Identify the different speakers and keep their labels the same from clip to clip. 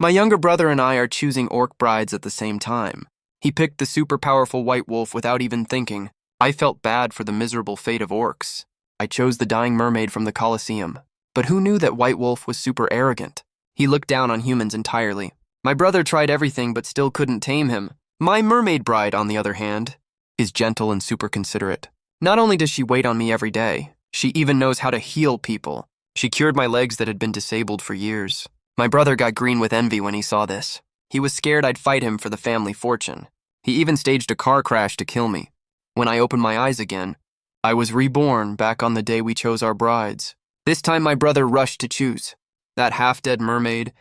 Speaker 1: My younger brother and I are choosing orc brides at the same time. He picked the super powerful white wolf without even thinking. I felt bad for the miserable fate of orcs. I chose the dying mermaid from the Colosseum. But who knew that White Wolf was super arrogant? He looked down on humans entirely. My brother tried everything but still couldn't tame him. My mermaid bride, on the other hand, is gentle and super considerate. Not only does she wait on me every day, she even knows how to heal people. She cured my legs that had been disabled for years. My brother got green with envy when he saw this. He was scared I'd fight him for the family fortune. He even staged a car crash to kill me. When I opened my eyes again, I was reborn back on the day we chose our brides. This time my brother rushed to choose. That half-dead mermaid.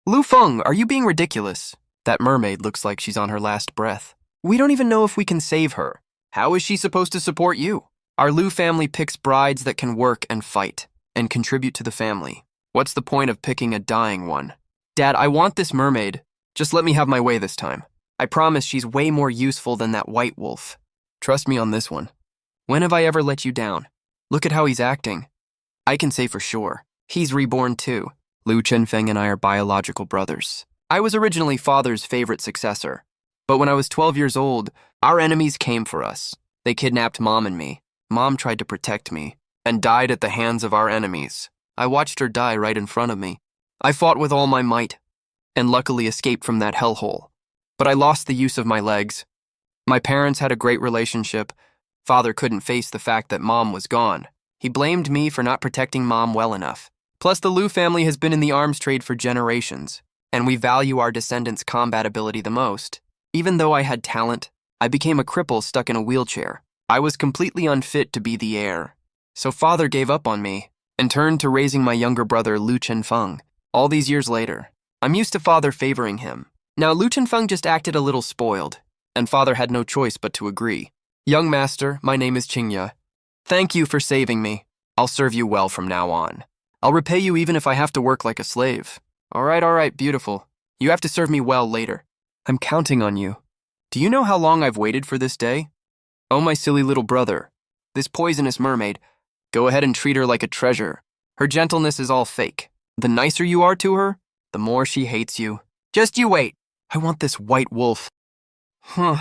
Speaker 1: Lu Feng, are you being ridiculous? That mermaid looks like she's on her last breath. We don't even know if we can save her. How is she supposed to support you? Our Lu family picks brides that can work and fight, and contribute to the family. What's the point of picking a dying one? Dad, I want this mermaid. Just let me have my way this time. I promise she's way more useful than that white wolf. Trust me on this one. When have I ever let you down? Look at how he's acting. I can say for sure, he's reborn too. Lu Chenfeng and I are biological brothers. I was originally Father's favorite successor. But when I was 12 years old, our enemies came for us. They kidnapped Mom and me. Mom tried to protect me, and died at the hands of our enemies. I watched her die right in front of me. I fought with all my might, and luckily escaped from that hellhole. But I lost the use of my legs. My parents had a great relationship. Father couldn't face the fact that Mom was gone. He blamed me for not protecting Mom well enough. Plus, the Lu family has been in the arms trade for generations, and we value our descendants' combat ability the most. Even though I had talent, I became a cripple stuck in a wheelchair. I was completely unfit to be the heir. So Father gave up on me and turned to raising my younger brother, Lu Chenfeng. All these years later, I'm used to Father favoring him. Now, Lu Chenfeng just acted a little spoiled, and Father had no choice but to agree. Young master, my name is Qingya. Thank you for saving me. I'll serve you well from now on. I'll repay you even if I have to work like a slave. All right, beautiful. You have to serve me well later. I'm counting on you. Do you know how long I've waited for this day? Oh, my silly little brother. This poisonous mermaid, go ahead and treat her like a treasure. Her gentleness is all fake. The nicer you are to her, the more she hates you. Just you wait. I want this white wolf. Huh.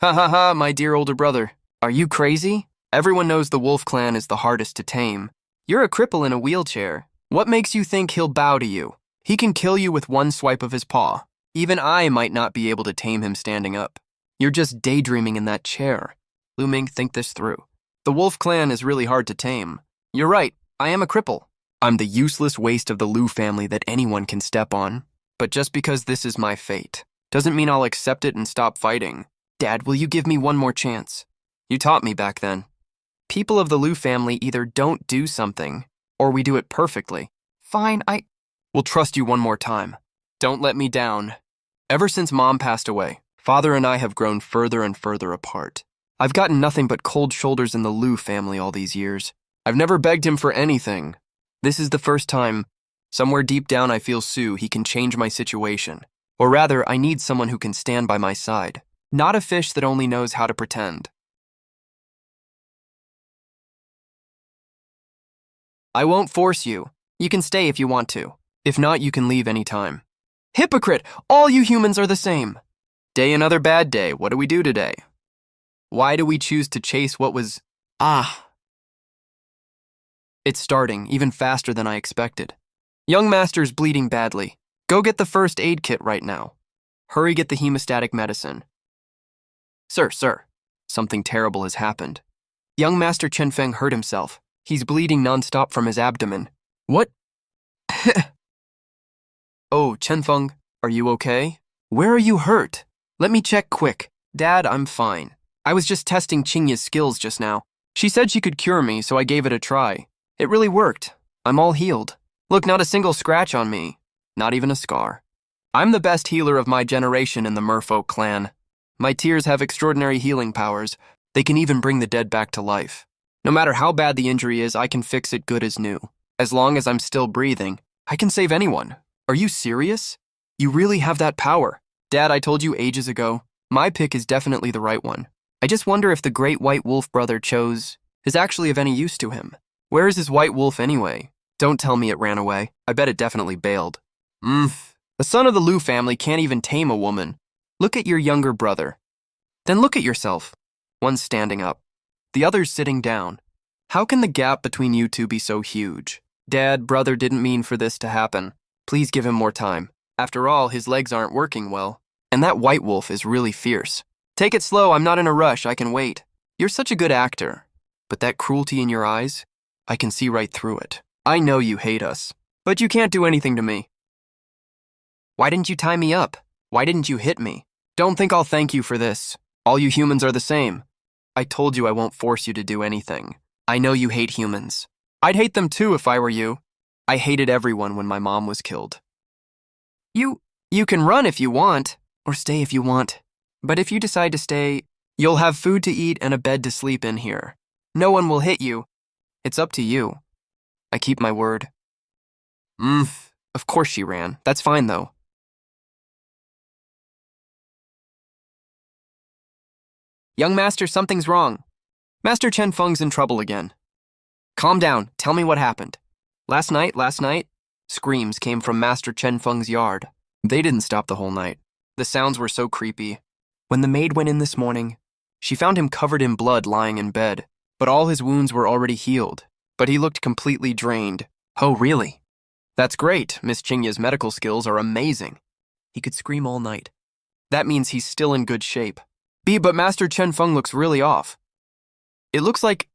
Speaker 1: Ha, my dear older brother. Are you crazy? Everyone knows the wolf clan is the hardest to tame. You're a cripple in a wheelchair. What makes you think he'll bow to you? He can kill you with one swipe of his paw. Even I might not be able to tame him standing up. You're just daydreaming in that chair. Lu Ming, think this through. The wolf clan is really hard to tame. You're right, I am a cripple. I'm the useless waste of the Lu family that anyone can step on. But just because this is my fate, doesn't mean I'll accept it and stop fighting. Dad, will you give me one more chance? You taught me back then. People of the Lu family either don't do something, or we do it perfectly. Fine, I will trust you one more time. Don't let me down. Ever since Mom passed away, Father and I have grown further and further apart. I've gotten nothing but cold shoulders in the Lu family all these years. I've never begged him for anything. This is the first time, somewhere deep down I feel he can change my situation. Or rather, I need someone who can stand by my side. Not a fish that only knows how to pretend. I won't force you. You can stay if you want to. If not, you can leave anytime. Hypocrite! All you humans are the same. Day another bad day. What do we do today? Why do we choose to chase what was... It's starting, even faster than I expected. Young master's bleeding badly. Go get the first aid kit right now. Hurry get the hemostatic medicine. Sir, something terrible has happened. Young Master Chenfeng hurt himself. He's bleeding nonstop from his abdomen. What? Oh, Chenfeng, are you okay? Where are you hurt? Let me check quick. Dad, I'm fine. I was just testing Qingya's skills just now. She said she could cure me, so I gave it a try. It really worked. I'm all healed. Look, not a single scratch on me. Not even a scar. I'm the best healer of my generation in the Merfolk clan. My tears have extraordinary healing powers. They can even bring the dead back to life. No matter how bad the injury is, I can fix it good as new. As long as I'm still breathing, I can save anyone. Are you serious? You really have that power. Dad, I told you ages ago, my pick is definitely the right one. I just wonder if the great white wolf brother chose is actually of any use to him. Where is his white wolf anyway? Don't tell me it ran away. I bet it definitely bailed. The son of the Liu family can't even tame a woman. Look at your younger brother. Then look at yourself. One's standing up. The other's sitting down. How can the gap between you two be so huge? Dad, brother didn't mean for this to happen. Please give him more time. After all, his legs aren't working well. And that white wolf is really fierce. Take it slow, I'm not in a rush, I can wait. You're such a good actor. But that cruelty in your eyes, I can see right through it. I know you hate us, but you can't do anything to me. Why didn't you tie me up? Why didn't you hit me? Don't think I'll thank you for this. All you humans are the same. I told you I won't force you to do anything. I know you hate humans. I'd hate them too if I were you. I hated everyone when my mom was killed. You can run if you want, or stay if you want. But if you decide to stay, you'll have food to eat and a bed to sleep in here. No one will hit you. It's up to you. I keep my word. Of course she ran. That's fine, though. Young master, something's wrong. Master Chen Feng's in trouble again. Calm down. Tell me what happened. Last night, screams came from Master Chen Feng's yard. They didn't stop the whole night. The sounds were so creepy. When the maid went in this morning, she found him covered in blood lying in bed, but all his wounds were already healed. But he looked completely drained. Oh, really? That's great. Miss Qingya's medical skills are amazing. He could scream all night. That means he's still in good shape. But Master Chen Feng looks really off. It looks like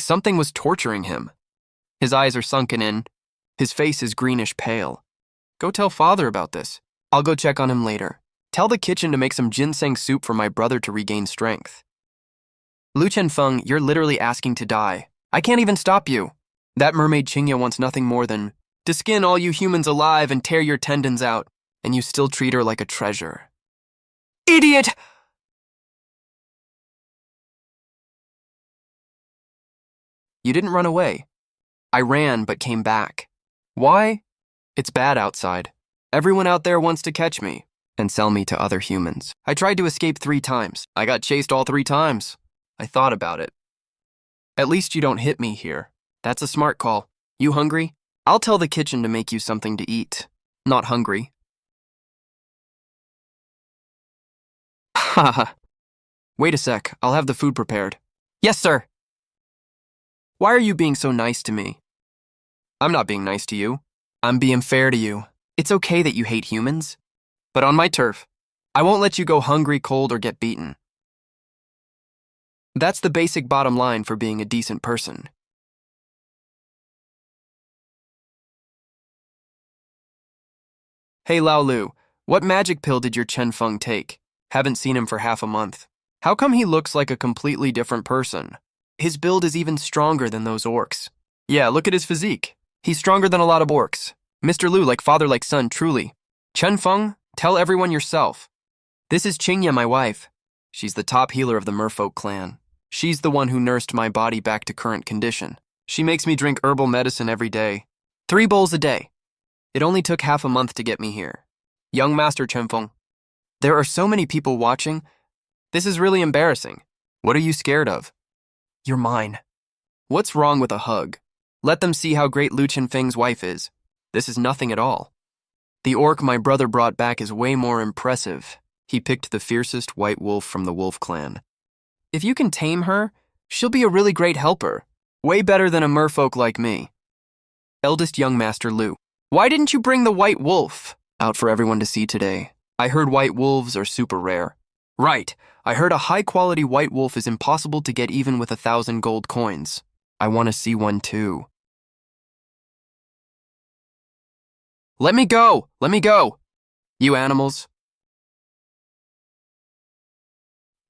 Speaker 1: something was torturing him. His eyes are sunken in. His face is greenish pale. Go tell father about this. I'll go check on him later. Tell the kitchen to make some ginseng soup for my brother to regain strength. Liu Chenfeng, you're literally asking to die. I can't even stop you. That mermaid Qingya wants nothing more than to skin all you humans alive and tear your tendons out, and you still treat her like a treasure. Idiot! You didn't run away. I ran but came back. Why? It's bad outside. Everyone out there wants to catch me and sell me to other humans. I tried to escape 3 times. I got chased all 3 times. I thought about it. At least you don't hit me here. That's a smart call. You hungry? I'll tell the kitchen to make you something to eat. Not hungry. Haha. Wait a sec. I'll have the food prepared. Yes, sir. Why are you being so nice to me? I'm not being nice to you. I'm being fair to you. It's okay that you hate humans, but on my turf, I won't let you go hungry, cold, or get beaten. That's the basic bottom line for being a decent person. Hey Lao Lu, what magic pill did your Chen Feng take? Haven't seen him for half a month. How come he looks like a completely different person? His build is even stronger than those orcs. Yeah, look at his physique. He's stronger than a lot of orcs. Mr. Liu, like father, like son, truly. Chen Feng, tell everyone yourself. This is Qingya, my wife. She's the top healer of the merfolk clan. She's the one who nursed my body back to current condition. She makes me drink herbal medicine every day. 3 bowls a day. It only took half a month to get me here. Young Master Chen Feng, there are so many people watching. This is really embarrassing. What are you scared of? You're mine. What's wrong with a hug? Let them see how great Liu Chenfeng's wife is. This is nothing at all. The orc my brother brought back is way more impressive. He picked the fiercest white wolf from the wolf clan. If you can tame her, she'll be a really great helper. Way better than a merfolk like me. Eldest young Master Liu, why didn't you bring the white wolf out for everyone to see today? I heard white wolves are super rare. Right, I heard a high-quality white wolf is impossible to get even with 1,000 gold coins. I want to see one too. Let me go! Let me go! You animals.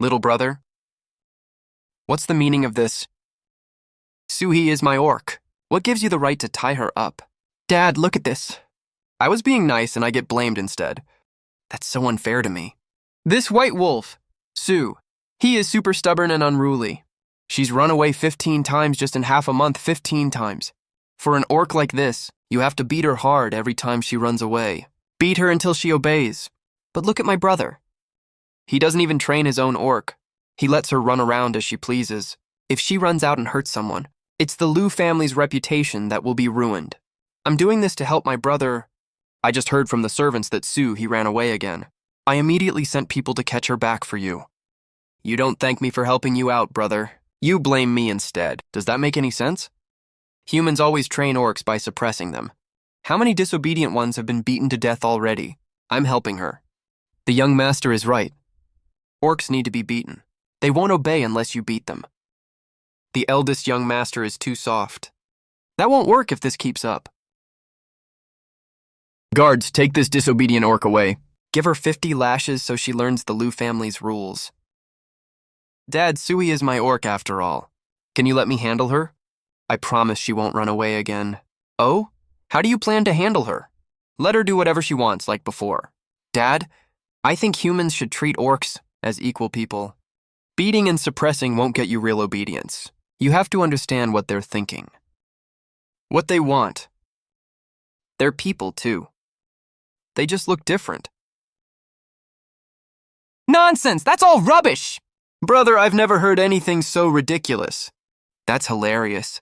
Speaker 1: Little brother, what's the meaning of this? Suhi is my orc. What gives you the right to tie her up? Dad, look at this. I was being nice and I get blamed instead. That's so unfair to me. This white wolf, Su, he is super stubborn and unruly. She's run away 15 times just in half a month, 15 times. For an orc like this, you have to beat her hard every time she runs away. Beat her until she obeys. But look at my brother. He doesn't even train his own orc. He lets her run around as she pleases. If she runs out and hurts someone, it's the Liu family's reputation that will be ruined. I'm doing this to help my brother I just heard from the servants that he ran away again. I immediately sent people to catch her back for you. You don't thank me for helping you out, brother. You blame me instead. Does that make any sense? Humans always train orcs by suppressing them. How many disobedient ones have been beaten to death already? I'm helping her. The young master is right. Orcs need to be beaten. They won't obey unless you beat them. The eldest young master is too soft. That won't work if this keeps up. Guards, take this disobedient orc away. Give her 50 lashes so she learns the Lu family's rules. Dad, Sui is my orc after all. Can you let me handle her? I promise she won't run away again. Oh? How do you plan to handle her? Let her do whatever she wants, like before. Dad, I think humans should treat orcs as equal people. Beating and suppressing won't get you real obedience. You have to understand what they're thinking. What they want. They're people, too. They just look different. Nonsense! That's all rubbish! Brother, I've never heard anything so ridiculous. That's hilarious.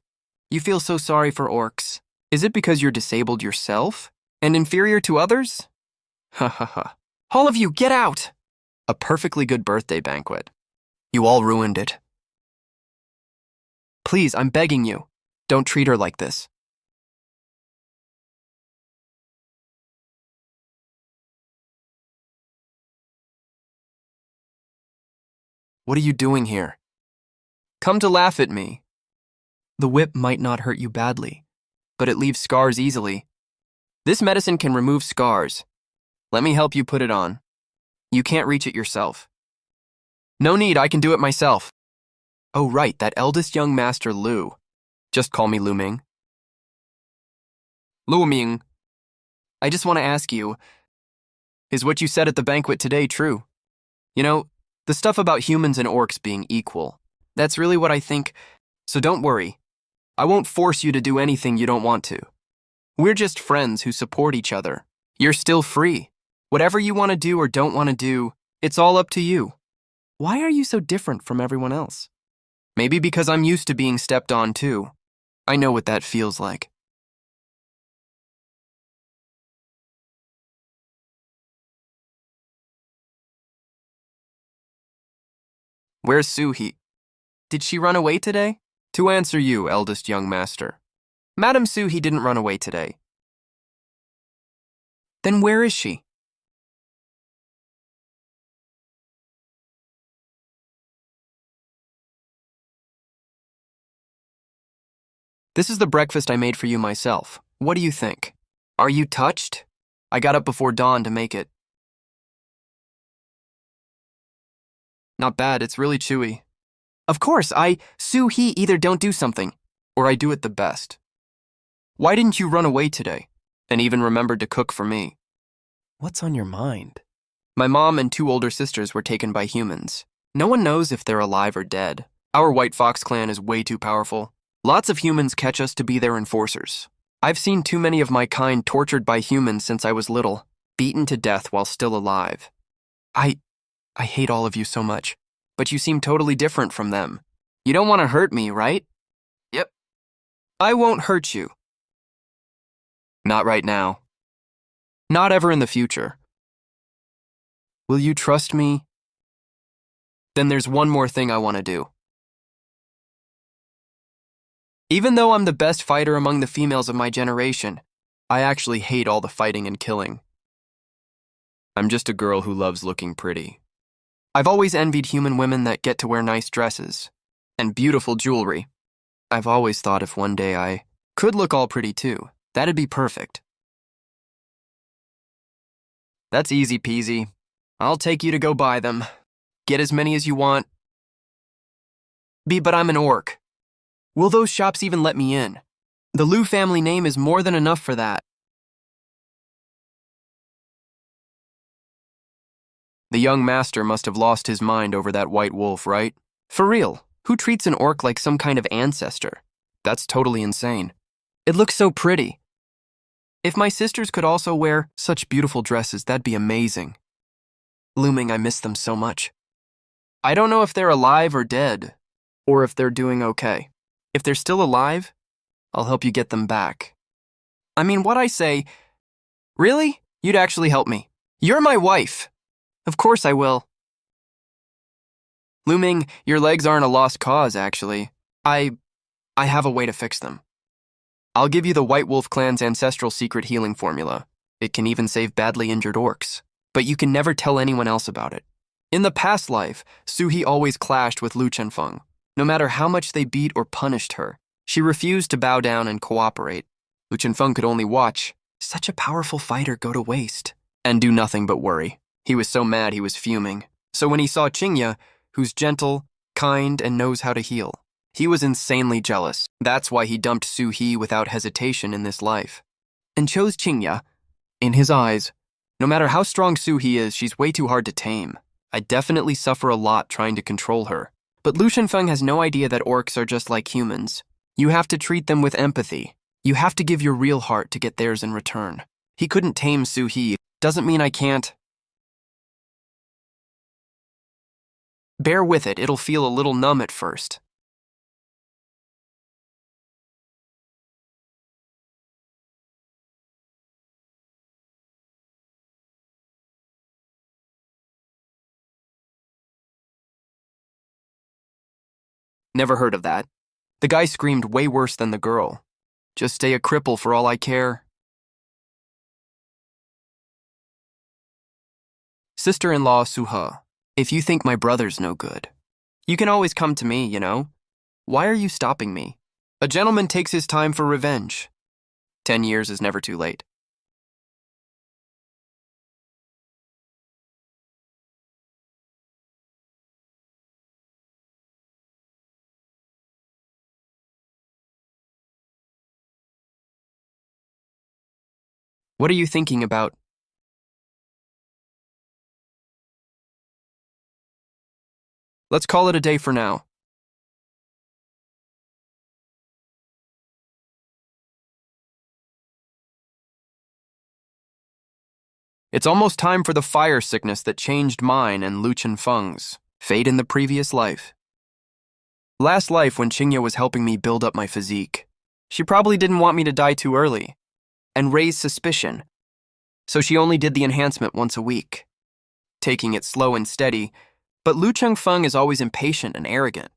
Speaker 1: You feel so sorry for orcs. Is it because you're disabled yourself? And inferior to others? Ha ha ha. All of you, get out! A perfectly good birthday banquet. You all ruined it. Please, I'm begging you. Don't treat her like this. What are you doing here? Come to laugh at me. The whip might not hurt you badly, but it leaves scars easily. This medicine can remove scars. Let me help you put it on. You can't reach it yourself. No need, I can do it myself. Oh right, that eldest young master Lu. Just call me Lu Ming. Lu Ming. I just want to ask you, is what you said at the banquet today true? You know, the stuff about humans and orcs being equal. That's really what I think, so don't worry. I won't force you to do anything you don't want to. We're just friends who support each other. You're still free. Whatever you want to do or don't want to do, it's all up to you. Why are you so different from everyone else? Maybe because I'm used to being stepped on too. I know what that feels like. Where's Suhi? Did she run away today? To answer you, eldest young master. Madam Suhi didn't run away today. Then where is she? This is the breakfast I made for you myself. What do you think? Are you touched? I got up before dawn to make it. Not bad, it's really chewy. Of course, Suhi either don't do something, or I do it the best. Why didn't you run away today, and even remembered to cook for me? What's on your mind? My mom and 2 older sisters were taken by humans. No one knows if they're alive or dead. Our White Fox clan is way too powerful. Lots of humans catch us to be their enforcers. I've seen too many of my kind tortured by humans since I was little, beaten to death while still alive. I hate all of you so much, but you seem totally different from them. You don't want to hurt me, right? Yep. I won't hurt you. Not right now. Not ever in the future. Will you trust me? Then there's one more thing I want to do. Even though I'm the best fighter among the females of my generation, I actually hate all the fighting and killing. I'm just a girl who loves looking pretty. I've always envied human women that get to wear nice dresses and beautiful jewelry. I've always thought if one day I could look all pretty too, that'd be perfect. That's easy peasy. I'll take you to go buy them. Get as many as you want. But I'm an orc. Will those shops even let me in? The Lu family name is more than enough for that. The young master must have lost his mind over that white wolf, right? For real, who treats an orc like some kind of ancestor? That's totally insane. It looks so pretty. If my sisters could also wear such beautiful dresses, that'd be amazing. Lu Ming, I miss them so much. I don't know if they're alive or dead, or if they're doing okay. If they're still alive, I'll help you get them back. I mean, what I say, Really? You'd actually help me. You're my wife. Of course I will. Lu Ming, your legs aren't a lost cause, actually. I have a way to fix them. I'll give you the White Wolf clan's ancestral secret healing formula. It can even save badly injured orcs, but you can never tell anyone else about it. In the past life, Suhi always clashed with Lu Chenfeng. No matter how much they beat or punished her, she refused to bow down and cooperate. Lu Chenfeng could only watch such a powerful fighter go to waste and do nothing but worry. He was so mad he was fuming. So when he saw Qingya, who's gentle, kind, and knows how to heal, he was insanely jealous. That's why he dumped Suhi without hesitation in this life and chose Qingya. In his eyes, no matter how strong Suhi is, she's way too hard to tame. I definitely suffer a lot trying to control her. But Lu Shenfeng has no idea that orcs are just like humans. You have to treat them with empathy. You have to give your real heart to get theirs in return. He couldn't tame Suhi. Doesn't mean I can't. Bear with it, it'll feel a little numb at first. Never heard of that. The guy screamed way worse than the girl. Just stay a cripple for all I care. Sister-in-law Suha, if you think my brother's no good, you can always come to me, you know? Why are you stopping me? A gentleman takes his time for revenge. 10 years is never too late. What are you thinking about? Let's call it a day for now. It's almost time for the fire sickness that changed mine and Lu Chenfeng's fate in the previous life. Last life when Qingya was helping me build up my physique. She probably didn't want me to die too early and raise suspicion, so she only did the enhancement once a week, taking it slow and steady. But Lu Chenfeng is always impatient and arrogant.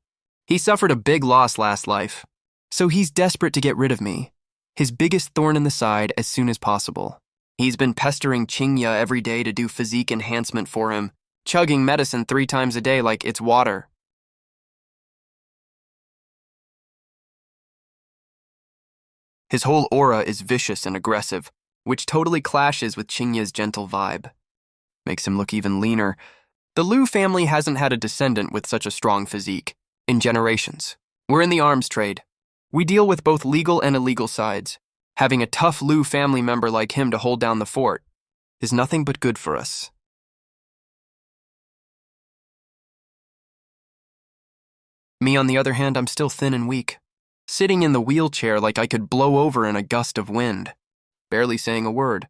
Speaker 1: He suffered a big loss last life, so he's desperate to get rid of me, his biggest thorn in the side, as soon as possible. He's been pestering Qingya every day to do physique enhancement for him, chugging medicine 3 times a day like it's water. His whole aura is vicious and aggressive, which totally clashes with Qingya's gentle vibe. Makes him look even leaner. The Lu family hasn't had a descendant with such a strong physique in generations. We're in the arms trade. We deal with both legal and illegal sides. Having a tough Lu family member like him to hold down the fort is nothing but good for us. Me, on the other hand, I'm still thin and weak, sitting in the wheelchair like I could blow over in a gust of wind, barely saying a word.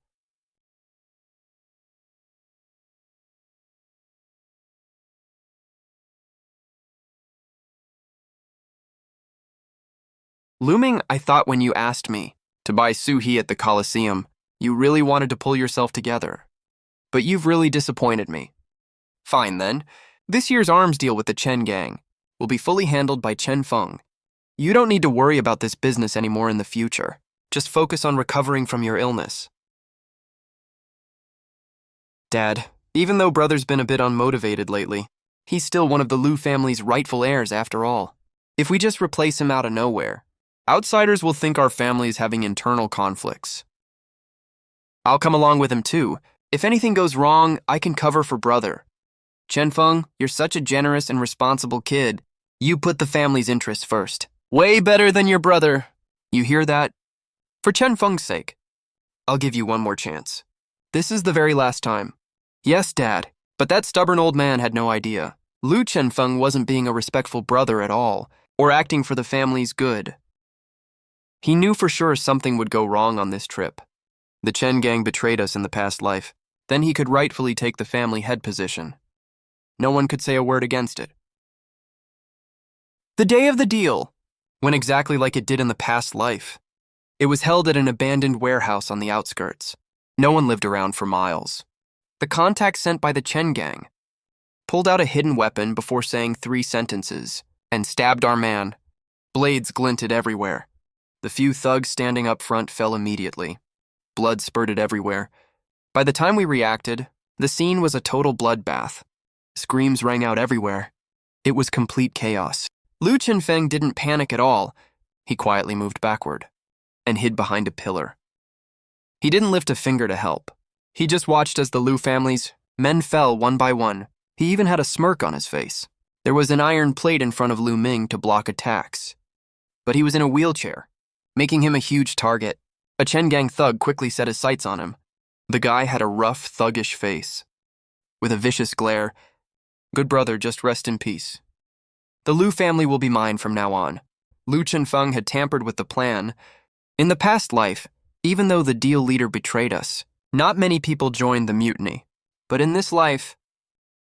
Speaker 1: Lu Ming, I thought when you asked me to buy Suhi at the Coliseum, you really wanted to pull yourself together. But you've really disappointed me. Fine then, this year's arms deal with the Chen gang will be fully handled by Chen Feng. You don't need to worry about this business anymore in the future. Just focus on recovering from your illness. Dad, even though Brother's been a bit unmotivated lately, he's still one of the Lu family's rightful heirs after all. If we just replace him out of nowhere, outsiders will think our family is having internal conflicts. I'll come along with him too. If anything goes wrong, I can cover for Brother. Chen Feng, you're such a generous and responsible kid. You put the family's interests first. Way better than your brother. You hear that? For Chen Feng's sake, I'll give you one more chance. This is the very last time. Yes, Dad, but that stubborn old man had no idea. Lu Chenfeng wasn't being a respectful brother at all, or acting for the family's good. He knew for sure something would go wrong on this trip. The Chen gang betrayed us in the past life. Then he could rightfully take the family head position. No one could say a word against it. The day of the deal went exactly like it did in the past life. It was held at an abandoned warehouse on the outskirts. No one lived around for miles. The contact sent by the Chen gang pulled out a hidden weapon before saying 3 sentences and stabbed our man. Blades glinted everywhere. The few thugs standing up front fell immediately. Blood spurted everywhere. By the time we reacted, the scene was a total bloodbath. Screams rang out everywhere. It was complete chaos. Lu Chenfeng didn't panic at all. He quietly moved backward and hid behind a pillar. He didn't lift a finger to help. He just watched as the Lu family's men fell one by one. He even had a smirk on his face. There was an iron plate in front of Lu Ming to block attacks. But he was in a wheelchair, making him a huge target. A Chen gang thug quickly set his sights on him. The guy had a rough, thuggish face. With a vicious glare, "Good brother, just rest in peace. The Lu family will be mine from now on." Lu Chenfeng had tampered with the plan. In the past life, even though the deal leader betrayed us, not many people joined the mutiny. But in this life,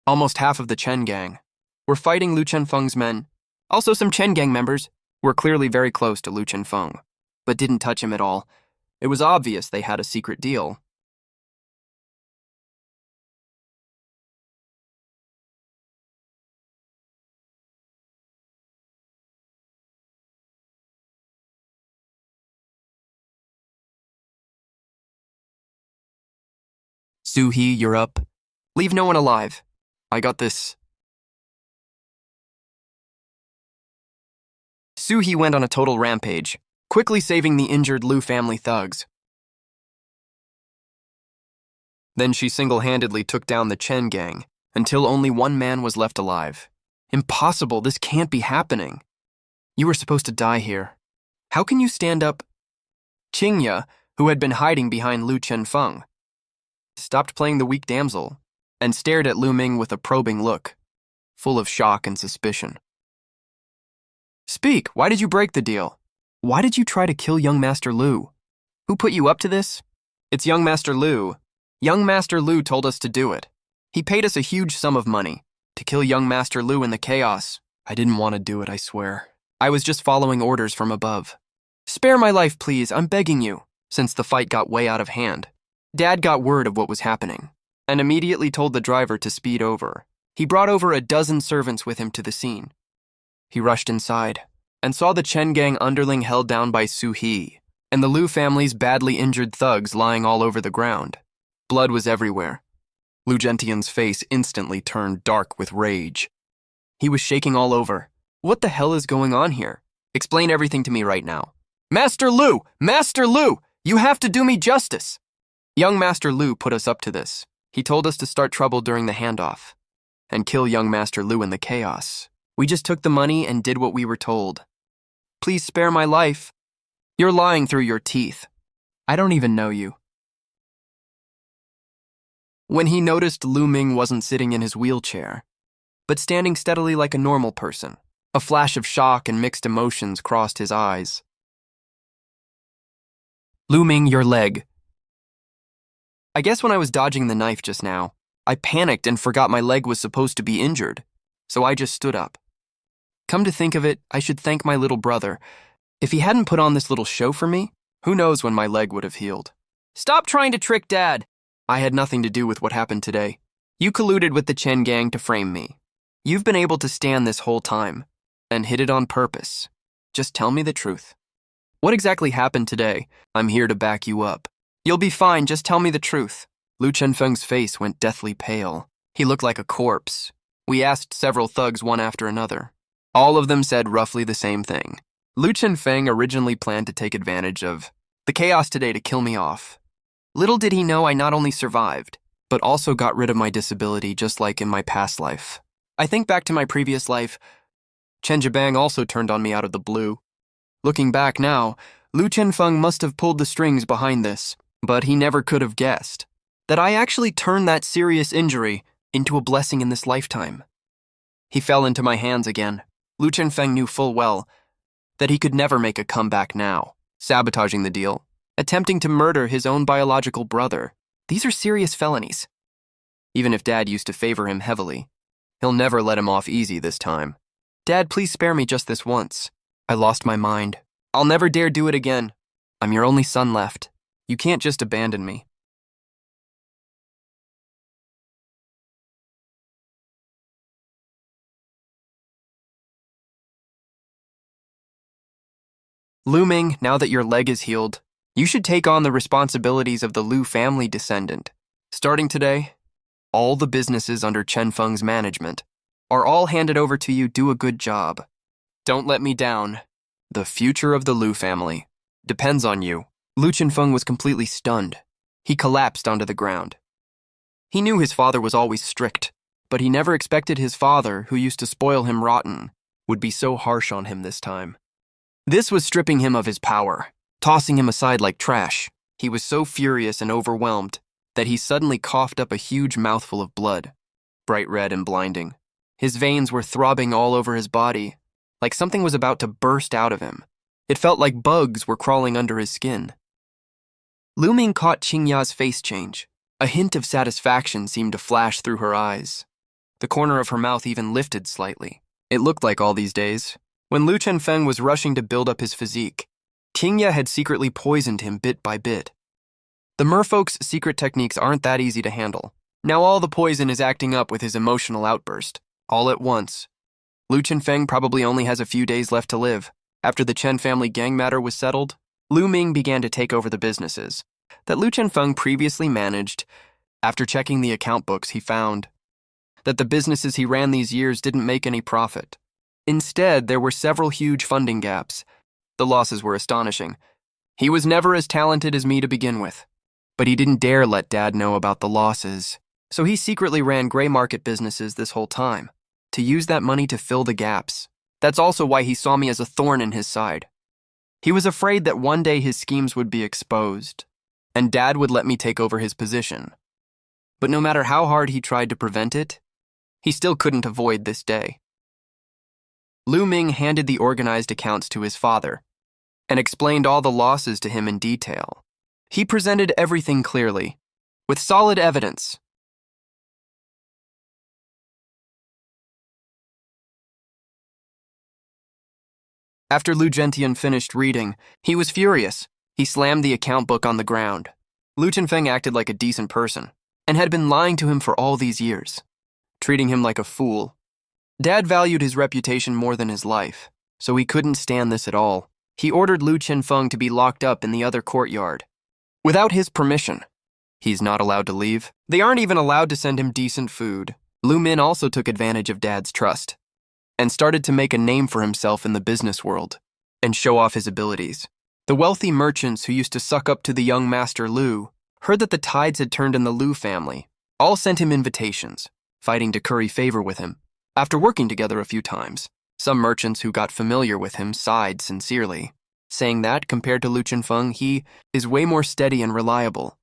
Speaker 1: almost half of the Chen gang were fighting Lu Chenfeng's men. Also, some Chen gang members were clearly very close to Lu Chenfeng, but didn't touch him at all. It was obvious they had a secret deal. Su-hee, you're up. Leave no one alive. I got this. Su-hee went on a total rampage, quickly saving the injured Lu family thugs. Then she single-handedly took down the Chen gang, until only one man was left alive. Impossible, this can't be happening. You were supposed to die here. How can you stand up? Qingya, who had been hiding behind Lu Chenfeng, stopped playing the weak damsel and stared at Lu Ming with a probing look, full of shock and suspicion. Speak, why did you break the deal? Why did you try to kill young Master Lu? Who put you up to this? It's young Master Lu. Young Master Lu told us to do it. He paid us a huge sum of money to kill young Master Lu in the chaos. I didn't want to do it, I swear. I was just following orders from above. Spare my life, please, I'm begging you, since the fight got way out of hand. Dad got word of what was happening and immediately told the driver to speed over. He brought over a dozen servants with him to the scene. He rushed inside and saw the Chen gang underling held down by Su-hee and the Lu family's badly injured thugs lying all over the ground. Blood was everywhere. Lu Gentian's face instantly turned dark with rage. He was shaking all over. What the hell is going on here? Explain everything to me right now. Master Lu! Master Lu! You have to do me justice! Young Master Lu put us up to this. He told us to start trouble during the handoff and kill young Master Lu in the chaos. We just took the money and did what we were told. Please spare my life. You're lying through your teeth. I don't even know you. When he noticed Lu Ming wasn't sitting in his wheelchair, but standing steadily like a normal person, a flash of shock and mixed emotions crossed his eyes. Lu Ming, your leg. I guess when I was dodging the knife just now, I panicked and forgot my leg was supposed to be injured, so I just stood up. Come to think of it, I should thank my little brother. If he hadn't put on this little show for me, who knows when my leg would have healed. Stop trying to trick Dad! I had nothing to do with what happened today. You colluded with the Chen gang to frame me. You've been able to stand this whole time, and hid it on purpose. Just tell me the truth. What exactly happened today? I'm here to back you up. You'll be fine, just tell me the truth. Lu Chenfeng's face went deathly pale. He looked like a corpse. We asked several thugs one after another. All of them said roughly the same thing. Lu Chenfeng originally planned to take advantage of the chaos today to kill me off. Little did he know I not only survived, but also got rid of my disability just like in my past life. I think back to my previous life. Chen Jibang also turned on me out of the blue. Looking back now, Lu Chenfeng must have pulled the strings behind this, but he never could have guessed that I actually turned that serious injury into a blessing in this lifetime. He fell into my hands again. Lu Chenfeng knew full well that he could never make a comeback now, sabotaging the deal, attempting to murder his own biological brother. These are serious felonies. Even if Dad used to favor him heavily, he'll never let him off easy this time. Dad, please spare me just this once. I lost my mind. I'll never dare do it again. I'm your only son left. You can't just abandon me. Lu Ming, now that your leg is healed, you should take on the responsibilities of the Lu family descendant. Starting today, all the businesses under Chen Feng's management are all handed over to you. Do a good job. Don't let me down. The future of the Lu family depends on you. Lu Chenfeng was completely stunned. He collapsed onto the ground. He knew his father was always strict, but he never expected his father, who used to spoil him rotten, would be so harsh on him this time. This was stripping him of his power, tossing him aside like trash. He was so furious and overwhelmed that he suddenly coughed up a huge mouthful of blood, bright red and blinding. His veins were throbbing all over his body, like something was about to burst out of him. It felt like bugs were crawling under his skin. Lu Ming caught Qingya's face change. A hint of satisfaction seemed to flash through her eyes. The corner of her mouth even lifted slightly. It looked like all these days, when Lu Chenfeng was rushing to build up his physique, Qingya had secretly poisoned him bit by bit. The merfolk's secret techniques aren't that easy to handle. Now all the poison is acting up with his emotional outburst, all at once. Lu Chenfeng probably only has a few days left to live. After the Chen family gang matter was settled, Lu Ming began to take over the businesses that Lu Chenfeng previously managed. After checking the account books, he found that the businesses he ran these years didn't make any profit. Instead, there were several huge funding gaps. The losses were astonishing. He was never as talented as me to begin with, but he didn't dare let Dad know about the losses. So he secretly ran gray market businesses this whole time, to use that money to fill the gaps. That's also why he saw me as a thorn in his side. He was afraid that one day his schemes would be exposed, and Dad would let me take over his position. But no matter how hard he tried to prevent it, he still couldn't avoid this day. Lu Ming handed the organized accounts to his father and explained all the losses to him in detail. He presented everything clearly, with solid evidence. After Lu Gentian finished reading, he was furious. He slammed the account book on the ground. Lu Chenfeng acted like a decent person and had been lying to him for all these years, treating him like a fool. Dad valued his reputation more than his life, so he couldn't stand this at all. He ordered Lu Chenfeng to be locked up in the other courtyard, without his permission. He's not allowed to leave. They aren't even allowed to send him decent food. Lu Min also took advantage of Dad's trust and started to make a name for himself in the business world and show off his abilities. The wealthy merchants who used to suck up to the young Master Lu heard that the tides had turned in the Lu family. All sent him invitations, fighting to curry favor with him. After working together a few times, some merchants who got familiar with him sighed sincerely, saying that, compared to Lu Chenfeng, he is way more steady and reliable.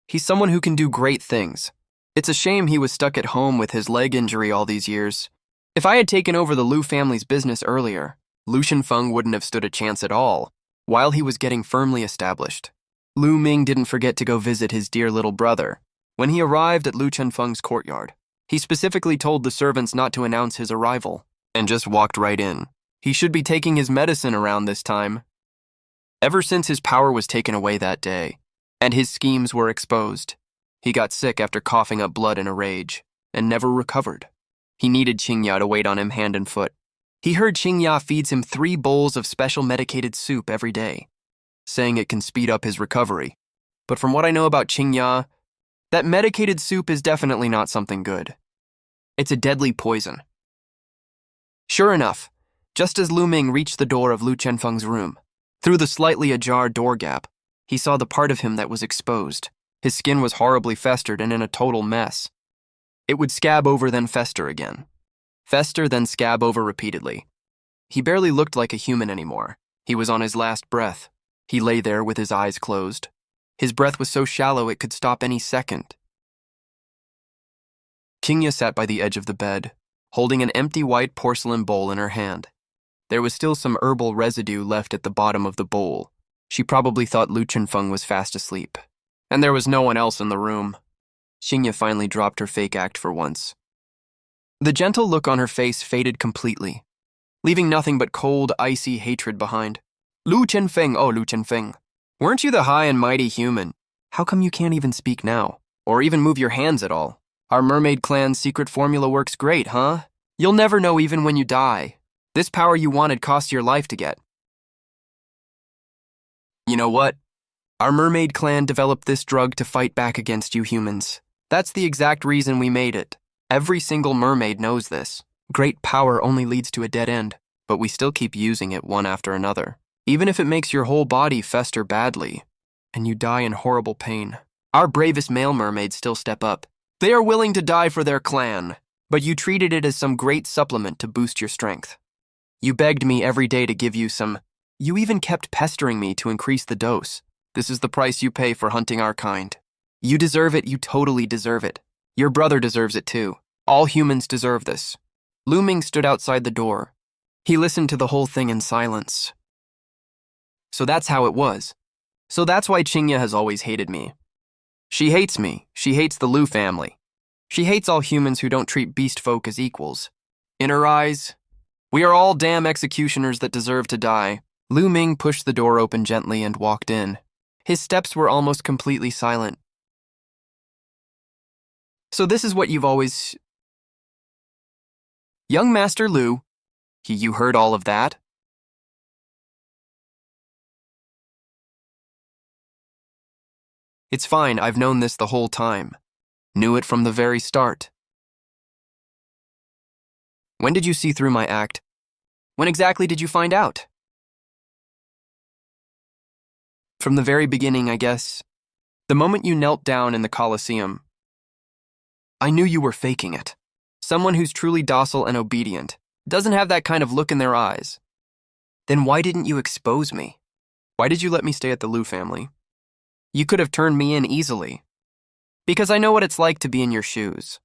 Speaker 1: He's someone who can do great things. It's a shame he was stuck at home with his leg injury all these years. If I had taken over the Lu family's business earlier, Lu Chenfeng wouldn't have stood a chance at all. While he was getting firmly established, Lu Ming didn't forget to go visit his dear little brother. When he arrived at Lu Chenfeng's courtyard, he specifically told the servants not to announce his arrival and just walked right in. He should be taking his medicine around this time. Ever since his power was taken away that day, and his schemes were exposed, he got sick after coughing up blood in a rage, and never recovered. He needed Qingya to wait on him hand and foot. He heard Qingya feeds him 3 bowls of special medicated soup every day, saying it can speed up his recovery. But from what I know about Qingya, that medicated soup is definitely not something good. It's a deadly poison. Sure enough, just as Lu Ming reached the door of Lu Chenfeng's room, through the slightly ajar door gap, he saw the part of him that was exposed. His skin was horribly festered and in a total mess. It would scab over, then fester again. Fester, then scab over repeatedly. He barely looked like a human anymore. He was on his last breath. He lay there with his eyes closed. His breath was so shallow it could stop any second. Qingya sat by the edge of the bed, holding an empty white porcelain bowl in her hand. There was still some herbal residue left at the bottom of the bowl. She probably thought Lu Chenfeng was fast asleep, and there was no one else in the room. Qingya finally dropped her fake act for once. The gentle look on her face faded completely, leaving nothing but cold, icy hatred behind. Lu Chenfeng, oh Lu Chenfeng, weren't you the high and mighty human? How come you can't even speak now, or even move your hands at all? Our mermaid clan's secret formula works great, huh? You'll never know even when you die. This power you wanted cost your life to get. You know what? Our mermaid clan developed this drug to fight back against you humans. That's the exact reason we made it. Every single mermaid knows this. Great power only leads to a dead end, but we still keep using it one after another. Even if it makes your whole body fester badly, and you die in horrible pain. Our bravest male mermaids still step up. They are willing to die for their clan, but you treated it as some great supplement to boost your strength. You begged me every day to give you some. You even kept pestering me to increase the dose. This is the price you pay for hunting our kind. You deserve it, you totally deserve it. Your brother deserves it too. All humans deserve this. Lu Ming stood outside the door. He listened to the whole thing in silence. So that's how it was. So that's why Qingya has always hated me. She hates me. She hates the Lu family. She hates all humans who don't treat beast folk as equals. In her eyes, we are all damn executioners that deserve to die. Lu Ming pushed the door open gently and walked in. His steps were almost completely silent. So this is what you've always... Young Master Lu, you heard all of that? It's fine, I've known this the whole time. Knew it from the very start. When did you see through my act? When exactly did you find out? From the very beginning, I guess. The moment you knelt down in the Colosseum. I knew you were faking it. Someone who's truly docile and obedient doesn't have that kind of look in their eyes. Then why didn't you expose me? Why did you let me stay at the Lu family? You could have turned me in easily. Because I know what it's like to be in your shoes.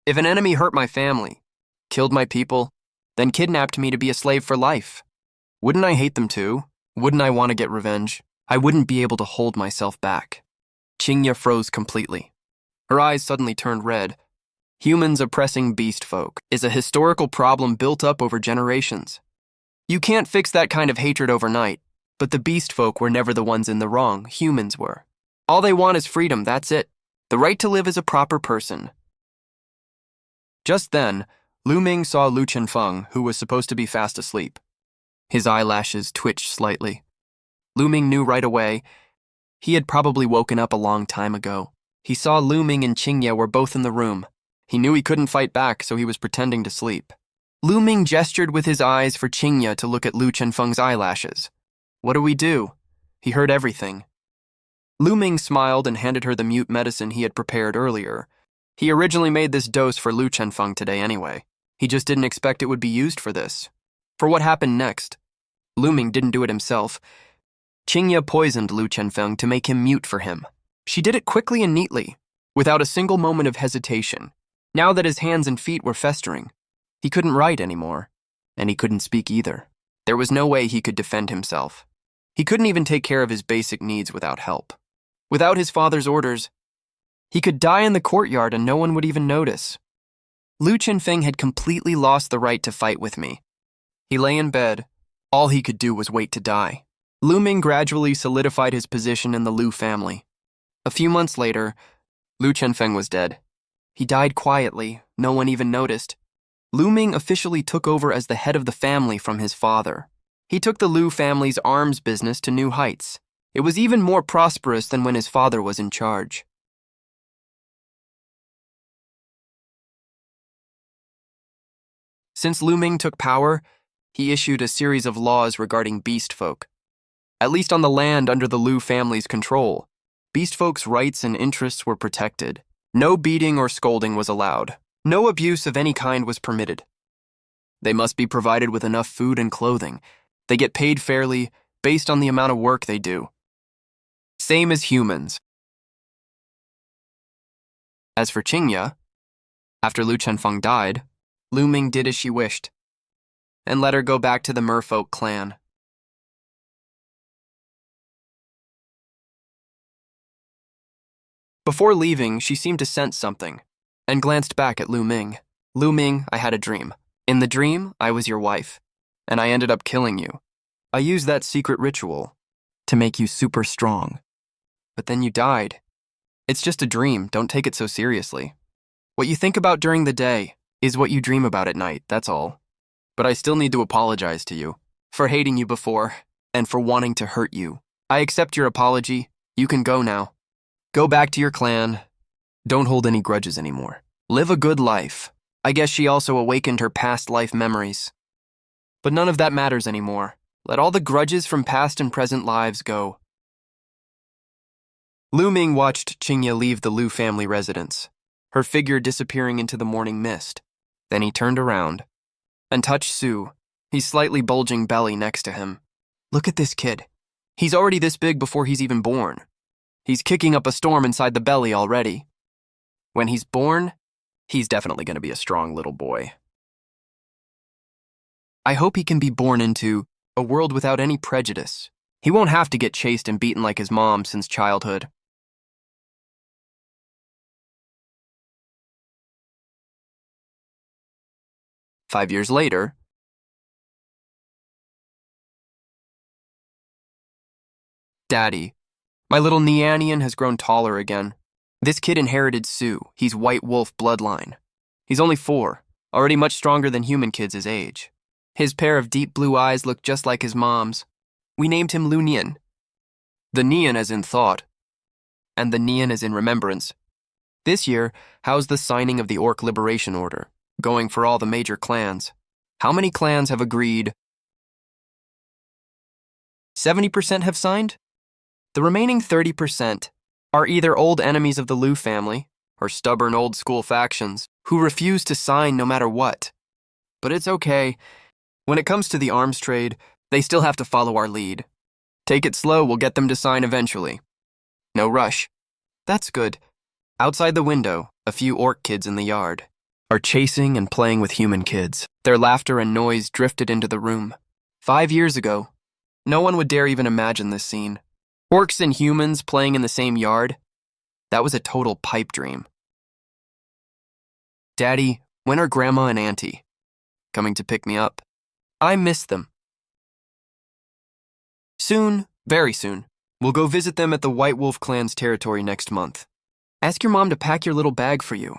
Speaker 1: If an enemy hurt my family, killed my people, then kidnapped me to be a slave for life, wouldn't I hate them too? Wouldn't I want to get revenge? I wouldn't be able to hold myself back. Qingya froze completely. Her eyes suddenly turned red. Humans oppressing beast folk is a historical problem built up over generations. You can't fix that kind of hatred overnight, but the beast folk were never the ones in the wrong, humans were. All they want is freedom, that's it. The right to live as a proper person. Just then, Lu Ming saw Lu Chenfeng, who was supposed to be fast asleep. His eyelashes twitched slightly. Lu Ming knew right away. He had probably woken up a long time ago. He saw Lu Ming and Qingya were both in the room. He knew he couldn't fight back, so he was pretending to sleep. Lu Ming gestured with his eyes for Qingya to look at Lu Chenfeng's eyelashes. What do we do? He heard everything. Lu Ming smiled and handed her the mute medicine he had prepared earlier. He originally made this dose for Lu Chenfeng today anyway. He just didn't expect it would be used for this. For what happened next? Lu Ming didn't do it himself. Qingya poisoned Lu Chenfeng to make him mute for him. She did it quickly and neatly, without a single moment of hesitation. Now that his hands and feet were festering, he couldn't write anymore, and he couldn't speak either. There was no way he could defend himself. He couldn't even take care of his basic needs without help. Without his father's orders, he could die in the courtyard and no one would even notice. Lu Chenfeng had completely lost the right to fight with me. He lay in bed. All he could do was wait to die. Lu Ming gradually solidified his position in the Lu family. A few months later, Lu Chenfeng was dead. He died quietly, no one even noticed. Lu Ming officially took over as the head of the family from his father. He took the Lu family's arms business to new heights. It was even more prosperous than when his father was in charge. Since Lu Ming took power, he issued a series of laws regarding beast folk. At least on the land under the Lu family's control, beast folks' rights and interests were protected. No beating or scolding was allowed. No abuse of any kind was permitted. They must be provided with enough food and clothing. They get paid fairly based on the amount of work they do. Same as humans. As for Qingya, after Lu Chenfeng died, Lu Ming did as she wished and let her go back to the merfolk clan. Before leaving, she seemed to sense something and glanced back at Lu Ming. Lu Ming, I had a dream. In the dream, I was your wife, and I ended up killing you. I used that secret ritual to make you super strong. But then you died. It's just a dream, don't take it so seriously. What you think about during the day is what you dream about at night, that's all. But I still need to apologize to you for hating you before and for wanting to hurt you. I accept your apology. You can go now. Go back to your clan. Don't hold any grudges anymore. Live a good life. I guess she also awakened her past life memories. But none of that matters anymore. Let all the grudges from past and present lives go. Lu Ming watched Qingye leave the Lu family residence, her figure disappearing into the morning mist. Then he turned around and touched Su, his slightly bulging belly next to him. Look at this kid. He's already this big before he's even born. He's kicking up a storm inside the belly already. When he's born, he's definitely going to be a strong little boy. I hope he can be born into a world without any prejudice. He won't have to get chased and beaten like his mom since childhood. Five years later, Daddy, my little Nianian has grown taller again. This kid inherited Su. He's white wolf bloodline. He's only 4, already much stronger than human kids his age. His pair of deep blue eyes look just like his mom's. We named him Lu Nian. The Nian as in thought, and the Nian as in remembrance. This year, how's the signing of the Orc Liberation Order, going for all the major clans? How many clans have agreed? 70% have signed? The remaining 30% are either old enemies of the Lu family or stubborn old-school factions who refuse to sign no matter what. But it's okay. When it comes to the arms trade, they still have to follow our lead. Take it slow, we'll get them to sign eventually. No rush. That's good. Outside the window, a few orc kids in the yard are chasing and playing with human kids. Their laughter and noise drifted into the room. 5 years ago, no one would dare even imagine this scene. Orcs and humans playing in the same yard? That was a total pipe dream. Daddy, when are Grandma and Auntie coming to pick me up? I miss them. Soon, very soon, we'll go visit them at the White Wolf clan's territory next month. Ask your mom to pack your little bag for you.